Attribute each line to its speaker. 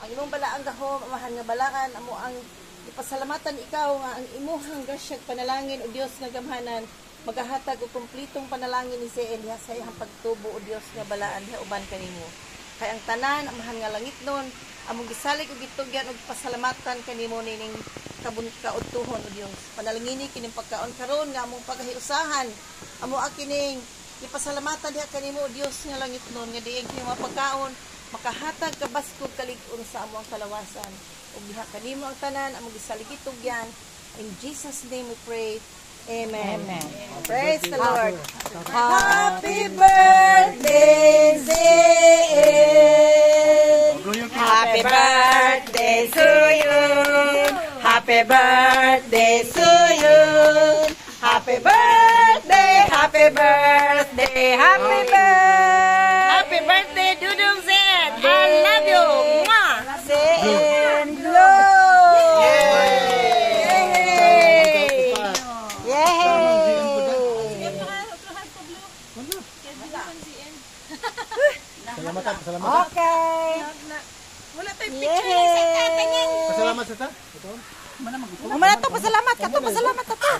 Speaker 1: ang imong balaang gahom, amahan nga balaan, amo ang ipasalamatan ikaw nga ang imuhang grasyag panalangin o Dios nga gamhanan magahatag og kumplitong panalangin ni CN diha sa iyang pagtubo o Dios nga balaan diha uban kanimo. Kay ang tanan amahan nga langit nun among gisalig og gitugyan og pasalamatan kanimo nining kaudtuhon o Dios. Panalangini kining pagkaon karon nga among paghiusahan amo kining ipasalamatan diha kanimo o Dios nga langit nun nga diin kini mga pagkaon makahatag kabaskog kalig-on sa among kalawasan. Ug diha kanimo ang tanan among gisalig gitugyan. In Jesus name we pray. Amen. Amen. Praise the Lord. Happy birthday, Zayn. Happy birthday to you. Happy birthday to you. Happy birthday, happy birthday, happy birthday. Happy birthday, Dudong Zayn. I love you. Mwah. Zayn, blow.
Speaker 2: Salamat.
Speaker 1: Okay.
Speaker 2: Wala tayong picture sa tatangan. Pasalamat sa ta? Ito?
Speaker 1: Pasalamat ka to, pasalamat ka to.